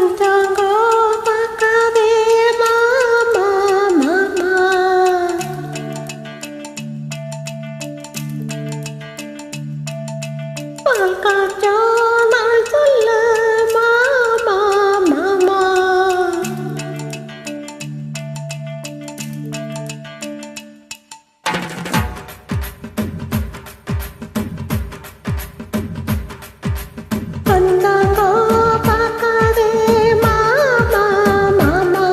பஞ்சாங்கோ பார்க்காதே மாமா மாமா, பால் காய்ச்சோ நாள் சொல்லு மாமா மாமா, பஞ்சாங்கோ பார்க்காதே மாமா மாமா,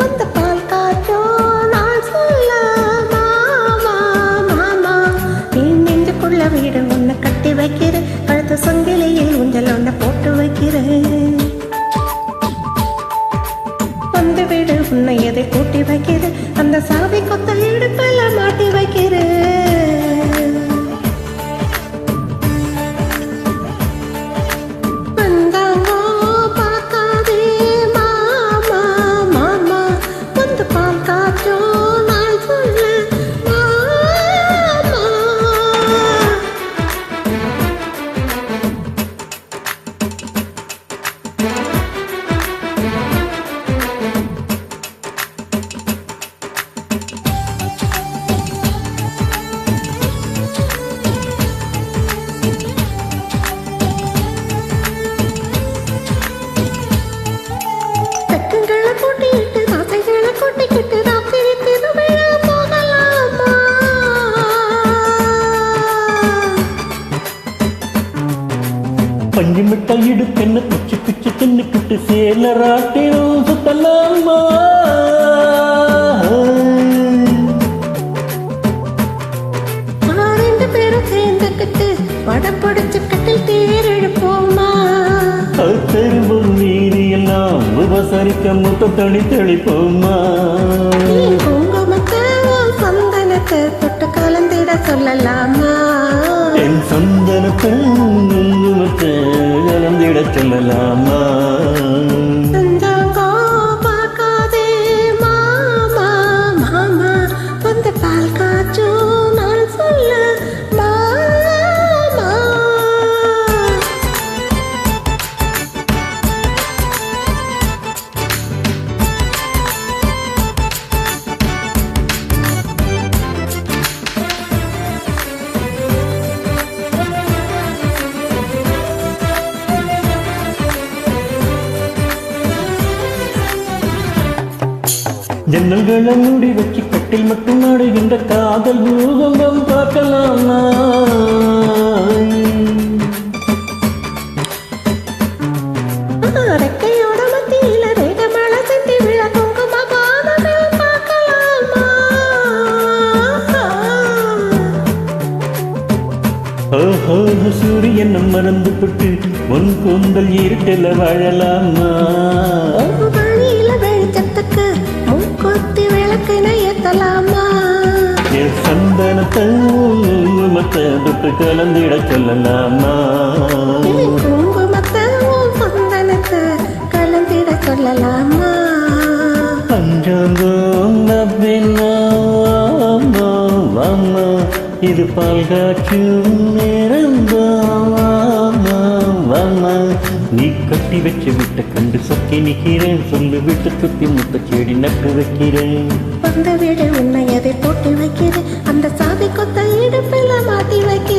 வந்த பால் காய்ச்சோ நாள் சொல்லு மாமா மாமா, நீ நெஞ்சுக்குள்ள வீடு ஒன்று கட்டி வைக்கிறேன், கழுத்து சங்கிலியில் ஊஞ்சல் ஒன்று போட்டு வைக்கிறேன், வந்து வீடு உன்னை எதை கூட்டி வைக்கிறேன், அந்த சாவி கொத்த இடுப்பில் மாட்டி வைக்கிறேன். பஞ்சாங்கோ பார்க்காதே மாமா மாமா, வந்து பால் காய்ச்சோ நாள் சொல்லு மாமா. தெக்குங்களை கூட்டிட்டு ஆசைகளை கூட்டிக்கிட்டு ராத்திரி திருவிழா போகலாமா, பஞ்சு மிட்டாய் இடுப்பெண்ண பிச்சு பிச்சு தின்னுக்கிட்டு சேலராட்டினம் சுத்தலாமா, ரெண்டு பேரும் சேர்ந்துக்கிட்டு படம் பிடிச்சு கட்டில் தேர் எடுப்போமா, தெருவும் நீதியெல்லாம் உபசரிக்க முத்த தளி தெளிப்போமா, நீ குங்குமத்தை உன் சந்தனத்தை தொட்டு கலந்திட சொல்லலாமா, என் சந்தனத்தை குங்குமத்தை கலந்திட சொல்லலாமா. பஞ்சாங்கோ பார்க்காதே மாமா மாமா, வந்து பால் காய்ச்சோ நாள் சொல்லு மாமா. ஜன்னல்களை மூடி வச்சு கட்டில் மட்டும் ஆடுகின்ற காதல் பூகம்பம் பார்க்கலாமா, ரெக்கையோட மத்தியில ரேக மழை செஞ்சு விழ குங்கும பாதங்கள் பார்க்கலாமா, ஓஹோ சூரியன் மறந்து விட்டு உன் கூந்தல் இருட்டில் வாழலாமா, வழியில வெளிச்சத்துக்கு மூக்குத்தி விளக்கினை ஏத்தலாமா, என் சந்தனத்தை மத்த தொட்டு கலந்திட சொல்லலாமா, குங்குமத்தை உன் சந்தனத்தை கலந்திட சொல்லலாமா. பஞ்சாங்கம் நப்பினா வாமா, இது பால் காய்ச்சும் நேரம் வாமா, நீ கட்டி வச்சு விட்ட கண்டு சொக்கி நிற்கிறேன், சொல்லு விட்டு சுத்தி முத்த செடி நட்டு வைக்கிறேன், வந்த வீடு உன்னை எதை போட்டு வைக்கிறேன், அந்த சாவி கொத்த இடுப்பில் மாட்டி வைக்கிறேன்.